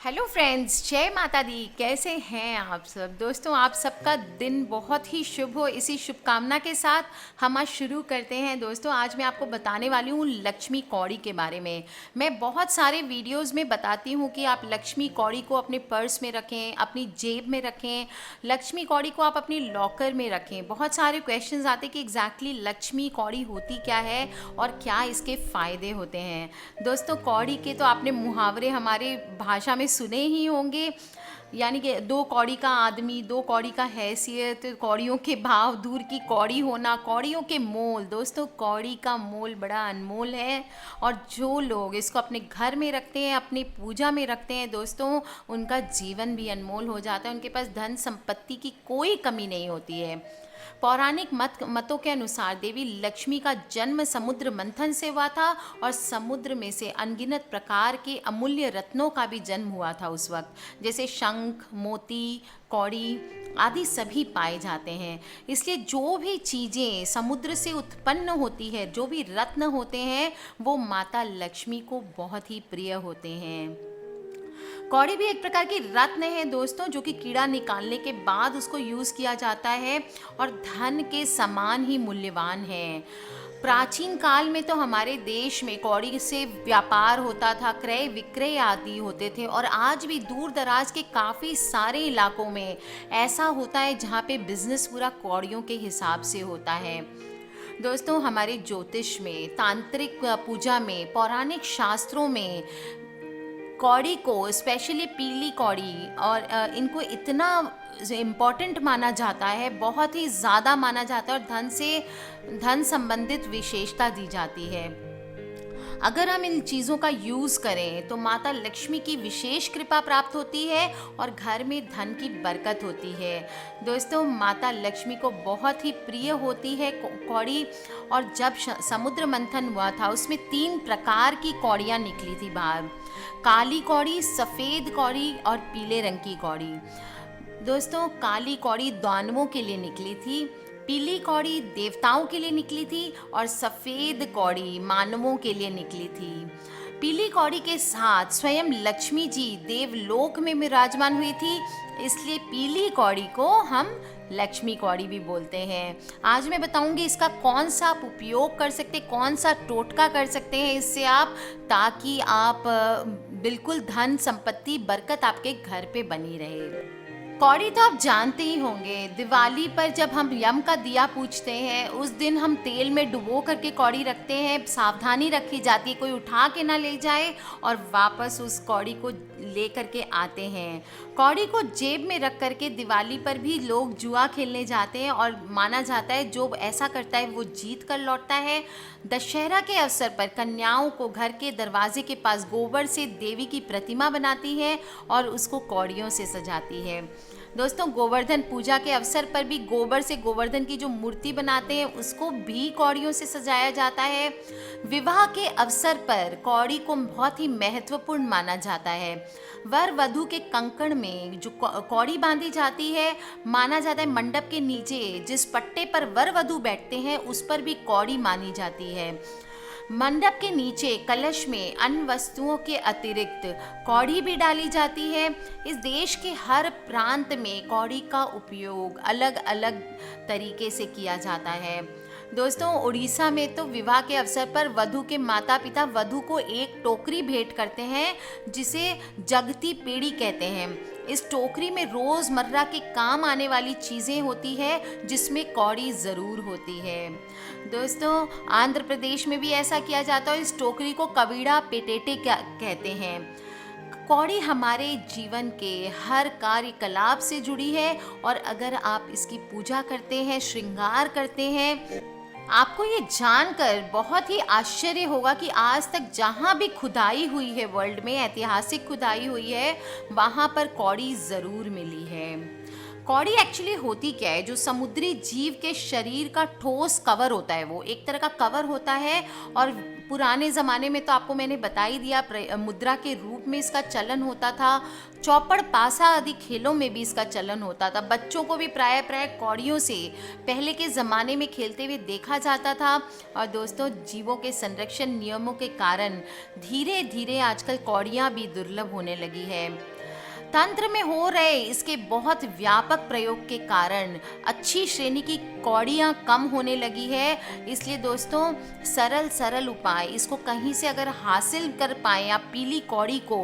Hello friends, जय माता दी। कैसे हैं आप सब दोस्तों? आप सबका दिन बहुत ही शुभ हो, इसी शुभकामना के साथ हम आज शुरू करते हैं। दोस्तों, आज मैं आपको बताने वाली हूँ लक्ष्मी कौड़ी के बारे में। मैं बहुत सारे वीडियोस में बताती हूँ कि आप लक्ष्मी कौड़ी को अपने पर्स में रखें, अपनी जेब में रखें, लक्ष्मी कौड़ी को आप अपनी लॉकर में रखें। बहुत सारे क्वेश्चंस आते कि एग्जैक्टली लक्ष्मी कौड़ी होती क्या है और क्या इसके फ़ायदे होते हैं। दोस्तों, कौड़ी के तो आपने मुहावरे हमारे भाषा में सुने ही होंगे, यानी कि दो कौड़ी का आदमी, दो कौड़ी का हैसियत, कौड़ियों के भाव, दूर की कौड़ी होना, कौड़ियों के मोल। दोस्तों, कौड़ी का मोल बड़ा अनमोल है और जो लोग इसको अपने घर में रखते हैं, अपनी पूजा में रखते हैं दोस्तों, उनका जीवन भी अनमोल हो जाता है। उनके पास धन संपत्ति की कोई कमी नहीं होती है। पौराणिक मतों के अनुसार देवी लक्ष्मी का जन्म समुद्र मंथन से हुआ था और समुद्र में से अनगिनत प्रकार के अमूल्य रत्नों का भी जन्म हुआ था उस वक्त, जैसे शंख, मोती, कौड़ी आदि सभी पाए जाते हैं। इसलिए जो भी चीज़ें समुद्र से उत्पन्न होती है, जो भी रत्न होते हैं, वो माता लक्ष्मी को बहुत ही प्रिय होते हैं। कौड़ी भी एक प्रकार की रत्न है दोस्तों, जो कि कीड़ा निकालने के बाद उसको यूज़ किया जाता है और धन के समान ही मूल्यवान है। प्राचीन काल में तो हमारे देश में कौड़ी से व्यापार होता था, क्रय विक्रय आदि होते थे, और आज भी दूर दराज के काफ़ी सारे इलाकों में ऐसा होता है जहाँ पे बिजनेस पूरा कौड़ियों के हिसाब से होता है। दोस्तों, हमारे ज्योतिष में, तांत्रिक पूजा में, पौराणिक शास्त्रों में कौड़ी को, स्पेशली पीली कौड़ी, और इनको इतना इम्पॉर्टेंट माना जाता है, बहुत ही ज़्यादा माना जाता है, और धन संबंधित विशेषता दी जाती है। अगर हम इन चीज़ों का यूज़ करें तो माता लक्ष्मी की विशेष कृपा प्राप्त होती है और घर में धन की बरकत होती है। दोस्तों, माता लक्ष्मी को बहुत ही प्रिय होती है कौड़ी। और जब समुद्र मंथन हुआ था, उसमें 3 प्रकार की कौड़ियाँ निकली थी बाहर: काली कौड़ी, सफ़ेद कौड़ी और पीले रंग की कौड़ी। दोस्तों, काली कौड़ी दानवों के लिए निकली थी, पीली कौड़ी देवताओं के लिए निकली थी और सफ़ेद कौड़ी मानवों के लिए निकली थी। पीली कौड़ी के साथ स्वयं लक्ष्मी जी देवलोक में विराजमान हुई थी, इसलिए पीली कौड़ी को हम लक्ष्मी कौड़ी भी बोलते हैं। आज मैं बताऊंगी इसका कौन सा आप उपयोग कर सकते हैं, कौन सा टोटका कर सकते हैं इससे आप, ताकि आप बिल्कुल धन संपत्ति बरकत आपके घर पे बनी रहे। कौड़ी तो आप जानते ही होंगे, दिवाली पर जब हम यम का दिया पूजते हैं, उस दिन हम तेल में डुबो करके कौड़ी रखते हैं। सावधानी रखी जाती है कोई उठा के ना ले जाए, और वापस उस कौड़ी को ले करके आते हैं। कौड़ी को जेब में रख करके दिवाली पर भी लोग जुआ खेलने जाते हैं, और माना जाता है जो ऐसा करता है वो जीत कर लौटता है। दशहरा के अवसर पर कन्याओं को घर के दरवाजे के पास गोबर से देवी की प्रतिमा बनाती है और उसको कौड़ियों से सजाती है। दोस्तों, गोवर्धन पूजा के अवसर पर भी गोबर से गोवर्धन की जो मूर्ति बनाते हैं, उसको भी कौड़ियों से सजाया जाता है। विवाह के अवसर पर कौड़ी को बहुत ही महत्वपूर्ण माना जाता है। वर वधू के कंकण में जो कौड़ी बांधी जाती है, माना जाता है मंडप के नीचे जिस पट्टे पर वर वधू बैठते हैं, उस पर भी कौड़ी मानी जाती है। मंडप के नीचे कलश में अन्य वस्तुओं के अतिरिक्त कौड़ी भी डाली जाती है। इस देश के हर प्रांत में कौड़ी का उपयोग अलग अलग तरीके से किया जाता है। दोस्तों, उड़ीसा में तो विवाह के अवसर पर वधू के माता पिता वधू को एक टोकरी भेंट करते हैं, जिसे जगती पेड़ी कहते हैं। इस टोकरी में रोज़मर्रा के काम आने वाली चीज़ें होती है, जिसमें कौड़ी ज़रूर होती है। दोस्तों, आंध्र प्रदेश में भी ऐसा किया जाता है। इस टोकरी को कबीड़ा पेटेटे कहते हैं। कौड़ी हमारे जीवन के हर कार्यकलाप से जुड़ी है, और अगर आप इसकी पूजा करते हैं, श्रृंगार करते हैं, आपको ये जानकर बहुत ही आश्चर्य होगा कि आज तक जहाँ भी खुदाई हुई है वर्ल्ड में, ऐतिहासिक खुदाई हुई है, वहाँ पर कौड़ी ज़रूर मिली है। कौड़ी एक्चुअली होती क्या है? जो समुद्री जीव के शरीर का ठोस कवर होता है, वो एक तरह का कवर होता है। और पुराने ज़माने में तो आपको मैंने बता ही दिया, मुद्रा के रूप में इसका चलन होता था। चौपड़ पासा आदि खेलों में भी इसका चलन होता था। बच्चों को भी प्राय कौड़ियों से पहले के ज़माने में खेलते हुए देखा जाता था। और दोस्तों, जीवों के संरक्षण नियमों के कारण धीरे धीरे आजकल कौड़ियाँ भी दुर्लभ होने लगी है। तंत्र में हो रहे इसके बहुत व्यापक प्रयोग के कारण अच्छी श्रेणी की कौड़ियाँ कम होने लगी है। इसलिए दोस्तों सरल सरल उपाय, इसको कहीं से अगर हासिल कर पाएँ आप पीली कौड़ी को,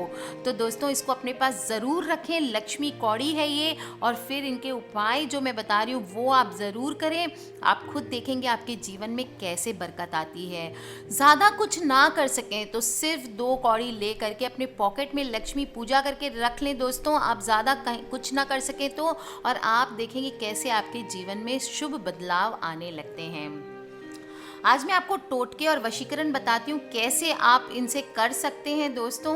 तो दोस्तों इसको अपने पास ज़रूर रखें। लक्ष्मी कौड़ी है ये, और फिर इनके उपाय जो मैं बता रही हूँ वो आप ज़रूर करें। आप खुद देखेंगे आपके जीवन में कैसे बरकत आती है। ज़्यादा कुछ ना कर सकें तो सिर्फ 2 कौड़ी ले करके अपने पॉकेट में लक्ष्मी पूजा करके रख लें दोस्तों। आप ज़्यादा कहीं कुछ ना कर सकें तो, और आप देखेंगे कैसे आपके जीवन में शुभ बदलाव आने लगते हैं। आज मैं आपको टोटके और वशीकरण बताती हूँ कैसे आप इनसे कर सकते हैं दोस्तों।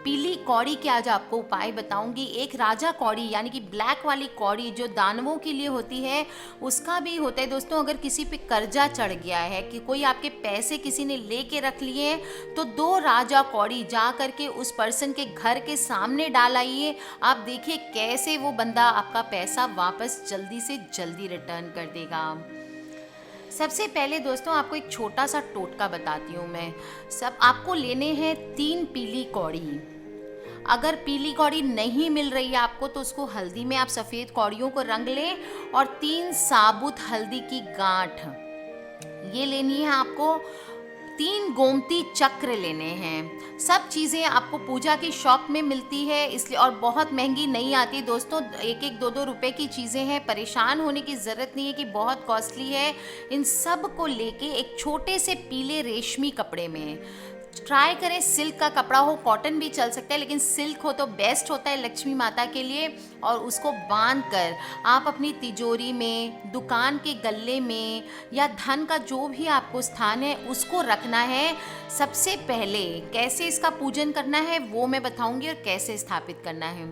पीली कौड़ी के आज आपको उपाय बताऊंगी। एक राजा कौड़ी यानी कि ब्लैक वाली कौड़ी जो दानवों के लिए होती है, उसका भी होता है दोस्तों। अगर किसी पे कर्जा चढ़ गया है कि कोई आपके पैसे किसी ने लेके रख लिए हैं, तो 2 राजा कौड़ी जा करके उस पर्सन के घर के सामने डाल आइए। आप देखिए कैसे वो बंदा आपका पैसा वापस जल्दी से जल्दी रिटर्न कर देगा। सबसे पहले दोस्तों आपको एक छोटा सा टोटका बताती हूँ मैं। सब आपको लेने हैं 3 पीली कौड़ी। अगर पीली कौड़ी नहीं मिल रही है आपको, तो उसको हल्दी में आप सफ़ेद कौड़ियों को रंग लें, और 3 साबुत हल्दी की गांठ ये लेनी है आपको। 3 गोमती चक्र लेने हैं। सब चीज़ें आपको पूजा की शॉप में मिलती है, इसलिए, और बहुत महंगी नहीं आती दोस्तों। 1-1, 2-2 रुपए की चीज़ें हैं। परेशान होने की ज़रूरत नहीं है कि बहुत कॉस्टली है। इन सब को लेके एक छोटे से पीले रेशमी कपड़े में ट्राई करें। सिल्क का कपड़ा हो, कॉटन भी चल सकता है, लेकिन सिल्क हो तो बेस्ट होता है लक्ष्मी माता के लिए। और उसको बांध कर आप अपनी तिजोरी में, दुकान के गल्ले में, या धन का जो भी आपको स्थान है उसको रखना है। सबसे पहले कैसे इसका पूजन करना है वो मैं बताऊंगी, और कैसे स्थापित करना है।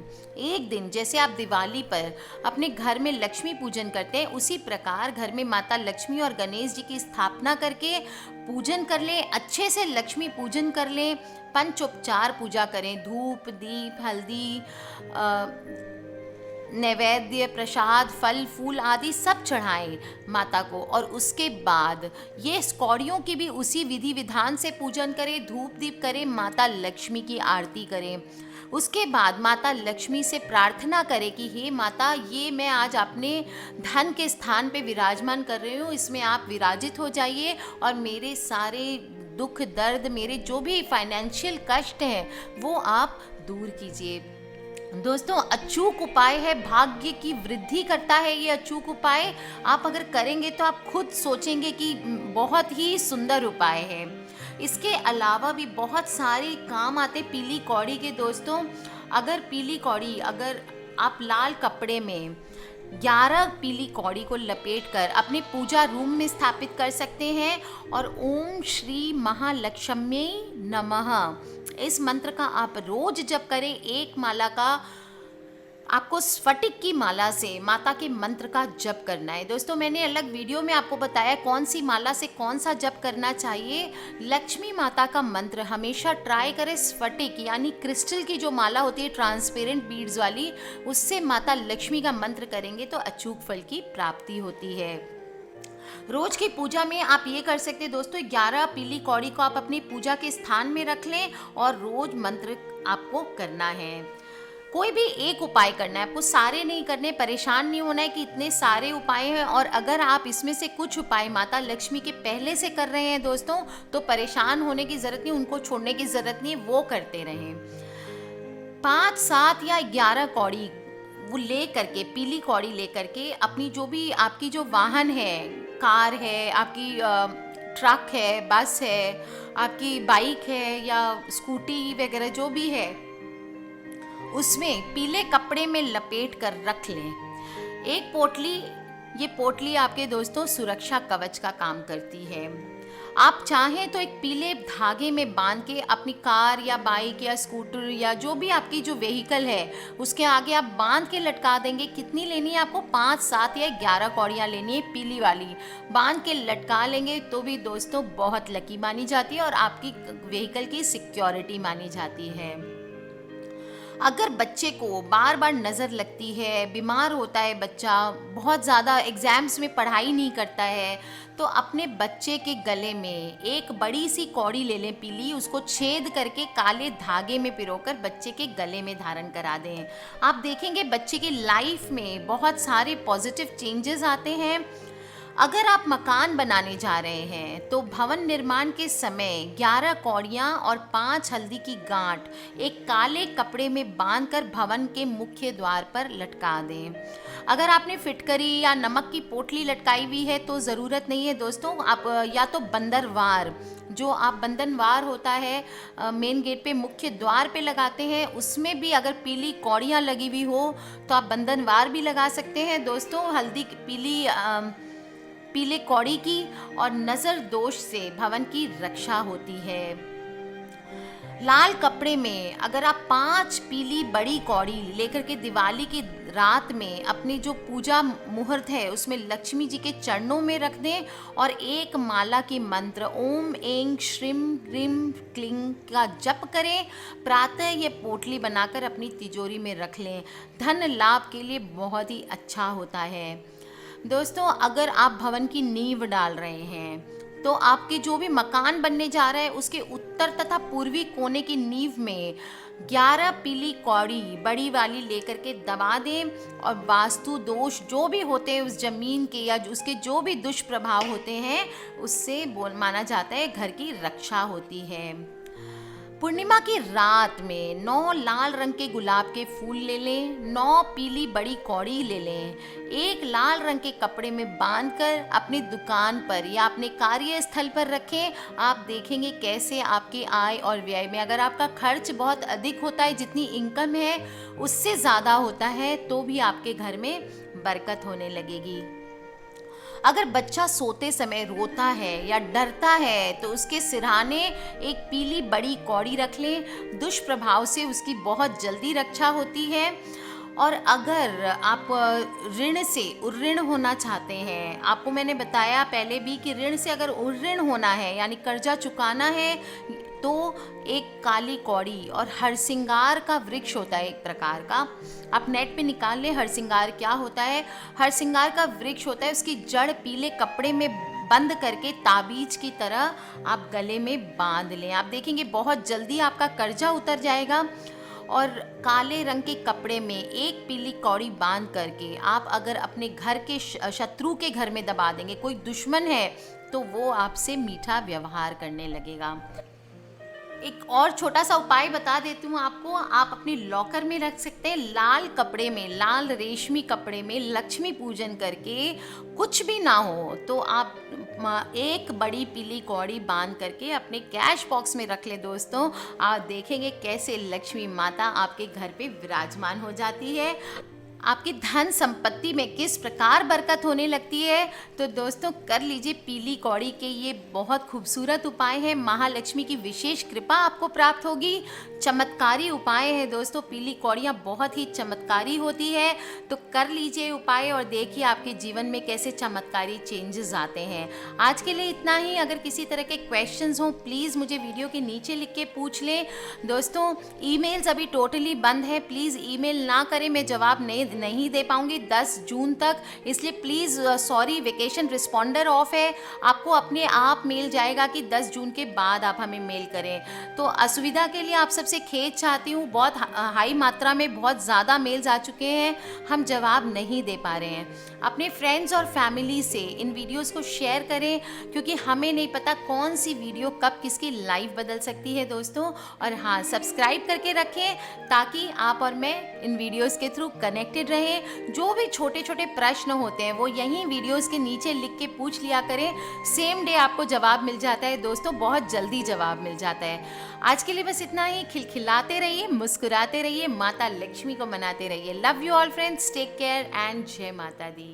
एक दिन जैसे आप दिवाली पर अपने घर में लक्ष्मी पूजन करते हैं, उसी प्रकार घर में माता लक्ष्मी और गणेश जी की स्थापना करके पूजन कर लें। अच्छे से लक्ष्मी पूजन कर लें। पंचोपचार पूजा करें। धूप, दीप, हल्दी, नैवेद्य, प्रसाद, फल फूल आदि सब चढ़ाएं माता को। और उसके बाद ये कौड़ियों की भी उसी विधि विधान से पूजन करें। धूप दीप करें, माता लक्ष्मी की आरती करें। उसके बाद माता लक्ष्मी से प्रार्थना करें कि हे माता, ये मैं आज अपने धन के स्थान पे विराजमान कर रही हूँ, इसमें आप विराजित हो जाइए, और मेरे सारे दुख दर्द, मेरे जो भी फाइनेंशियल कष्ट हैं वो आप दूर कीजिए। दोस्तों अचूक उपाय है, भाग्य की वृद्धि करता है ये अचूक उपाय। आप अगर करेंगे तो आप खुद सोचेंगे कि बहुत ही सुंदर उपाय है। इसके अलावा भी बहुत सारे काम आते पीली कौड़ी के दोस्तों। अगर पीली कौड़ी, अगर आप लाल कपड़े में 11 पीली कौड़ी को लपेटकर अपने पूजा रूम में स्थापित कर सकते हैं, और ओम श्री महालक्ष्म्यै नमः इस मंत्र का आप रोज जप करें। एक माला का आपको स्फटिक की माला से माता के मंत्र का जप करना है। दोस्तों मैंने अलग वीडियो में आपको बताया कौन सी माला से कौन सा जप करना चाहिए। लक्ष्मी माता का मंत्र हमेशा ट्राई करें स्फटिक यानी क्रिस्टल की जो माला होती है ट्रांसपेरेंट बीड्स वाली, उससे माता लक्ष्मी का मंत्र करेंगे तो अचूक फल की प्राप्ति होती है। रोज की पूजा में आप ये कर सकते हैं दोस्तों, 11 पीली कौड़ी को आप अपनी पूजा के स्थान में रख लें और रोज मंत्र आपको करना है। कोई भी एक उपाय करना है, आपको सारे नहीं करने, परेशान नहीं होना है कि इतने सारे उपाय हैं। और अगर आप इसमें से कुछ उपाय माता लक्ष्मी के पहले से कर रहे हैं दोस्तों, तो परेशान होने की ज़रूरत नहीं, उनको छोड़ने की ज़रूरत नहीं, वो करते रहें। 5, 7 या 11 कौड़ी वो ले करके, पीली कौड़ी ले करके अपनी जो भी आपकी जो वाहन है, कार है, आपकी ट्रक है, बस है, आपकी बाइक है या स्कूटी वगैरह जो भी है, उसमें पीले कपड़े में लपेट कर रख लें। एक पोटली, ये पोटली आपके दोस्तों सुरक्षा कवच का काम करती है। आप चाहें तो एक पीले धागे में बांध के अपनी कार या बाइक या स्कूटर या जो भी आपकी जो व्हीकल है उसके आगे आप बांध के लटका देंगे। कितनी लेनी है आपको? 5, 7 या 11 कौड़ियाँ लेनी है पीली वाली, बांध के लटका लेंगे तो भी दोस्तों बहुत लकी मानी जाती है और आपकी व्हीकल की सिक्योरिटी मानी जाती है। अगर बच्चे को बार बार नज़र लगती है, बीमार होता है बच्चा, बहुत ज़्यादा एग्ज़ाम्स में पढ़ाई नहीं करता है, तो अपने बच्चे के गले में एक बड़ी सी कौड़ी ले लें पीली, उसको छेद करके काले धागे में पिरोकर बच्चे के गले में धारण करा दें। आप देखेंगे बच्चे की लाइफ में बहुत सारे पॉजिटिव चेंजेस आते हैं। अगर आप मकान बनाने जा रहे हैं तो भवन निर्माण के समय 11 कौड़ियाँ और 5 हल्दी की गांठ एक काले कपड़े में बांधकर भवन के मुख्य द्वार पर लटका दें। अगर आपने फिटकरी या नमक की पोटली लटकाई हुई है तो ज़रूरत नहीं है दोस्तों, आप या तो बंदरवार, जो आप बंधनवार होता है मेन गेट पे मुख्य द्वार पे लगाते हैं, उसमें भी अगर पीली कौड़ियाँ लगी हुई हो तो आप बंधनवार भी लगा सकते हैं दोस्तों। हल्दी पीले कौड़ी की और नज़र दोष से भवन की रक्षा होती है। लाल कपड़े में अगर आप 5 पीली बड़ी कौड़ी लेकर के दिवाली की रात में अपनी जो पूजा मुहूर्त है उसमें लक्ष्मी जी के चरणों में रख दें और एक माला की मंत्र ओम ऐं श्रीं ह्रीं क्लीं का जप करें। प्रातः ये पोटली बनाकर अपनी तिजोरी में रख लें, धन लाभ के लिए बहुत ही अच्छा होता है। दोस्तों, अगर आप भवन की नींव डाल रहे हैं तो आपके जो भी मकान बनने जा रहा है उसके उत्तर तथा पूर्वी कोने की नींव में 11 पीली कौड़ी बड़ी वाली लेकर के दबा दें और वास्तु दोष जो भी होते हैं उस जमीन के या उसके जो भी दुष्प्रभाव होते हैं उससे माना जाता है घर की रक्षा होती है। पूर्णिमा की रात में 9 लाल रंग के गुलाब के फूल ले लें, 9 पीली बड़ी कौड़ी ले लें, एक लाल रंग के कपड़े में बांधकर अपनी दुकान पर या अपने कार्यस्थल पर रखें। आप देखेंगे कैसे आपकी आय और व्यय में, अगर आपका खर्च बहुत अधिक होता है, जितनी इनकम है उससे ज़्यादा होता है, तो भी आपके घर में बरकत होने लगेगी। अगर बच्चा सोते समय रोता है या डरता है तो उसके सिरहाने एक पीली बड़ी कौड़ी रख लें, दुष्प्रभाव से उसकी बहुत जल्दी रक्षा होती है। और अगर आप ऋण से उर्ऋण होना चाहते हैं, आपको मैंने बताया पहले भी कि ऋण से अगर उर्ऋण होना है यानी कर्जा चुकाना है तो एक काली कौड़ी और हरसिंगार का वृक्ष होता है एक प्रकार का, आप नेट पे निकाल लें हरसिंगार क्या होता है। हरसिंगार का वृक्ष होता है, उसकी जड़ पीले कपड़े में बंद करके ताबीज की तरह आप गले में बांध लें। आप देखेंगे बहुत जल्दी आपका कर्जा उतर जाएगा। और काले रंग के कपड़े में एक पीली कौड़ी बांध करके आप अगर अपने घर के शत्रु के घर में दबा देंगे, कोई दुश्मन है तो वो आपसे मीठा व्यवहार करने लगेगा। एक और छोटा सा उपाय बता देती हूँ आपको, आप अपने लॉकर में रख सकते हैं लाल कपड़े में, लाल रेशमी कपड़े में लक्ष्मी पूजन करके। कुछ भी ना हो तो आप एक बड़ी पीली कौड़ी बांध करके अपने कैश बॉक्स में रख ले दोस्तों। आप देखेंगे कैसे लक्ष्मी माता आपके घर पे विराजमान हो जाती है, आपकी धन संपत्ति में किस प्रकार बरकत होने लगती है। तो दोस्तों कर लीजिए पीली कौड़ी के ये बहुत खूबसूरत उपाय है, महालक्ष्मी की विशेष कृपा आपको प्राप्त होगी। चमत्कारी उपाय है दोस्तों, पीली कौड़ियाँ बहुत ही चमत्कारी होती है, तो कर लीजिए उपाय और देखिए आपके जीवन में कैसे चमत्कारी चेंजेस आते हैं। आज के लिए इतना ही। अगर किसी तरह के क्वेश्चंस हों प्लीज़ मुझे वीडियो के नीचे लिख के पूछ लें। दोस्तों ईमेल्स अभी टोटली बंद है, प्लीज़ ईमेल ना करें, मैं जवाब नहीं दे पाऊंगी 10 जून तक, इसलिए please sorry, vacation responder of है, आपको अपने आप मेल जाएगा कि 10 जून के बाद आप हमें मेल करें। तो असुविधा के लिए आप सबसे खेद चाहती हूँ, बहुत हाई मात्रा में बहुत ज़्यादा मेल्स आ चुके हैं, हम जवाब नहीं दे पा रहे हैं। अपने फ्रेंड्स और फैमिली से इन वीडियोस को शेयर करें, क्योंकि हमें नहीं पता कौन सी वीडियो कब किसकी लाइफ बदल सकती है दोस्तों। और हाँ, सब्सक्राइब करके रखें ताकि आप और मैं इन वीडियोस के थ्रू कनेक्टेड रहें। जो भी छोटे छोटे प्रश्न होते हैं वो यहीं वीडियोस के नीचे लिख के पूछ लिया करें, सेम डे आपको जवाब मिल जाता है दोस्तों, बहुत जल्दी जवाब मिल जाता है। आज के लिए बस इतना ही। खिलखिलाते रहिए, मुस्कुराते रहिए, माता लक्ष्मी को मनाते रहिए। Love you all friends, take care and जय माता दी।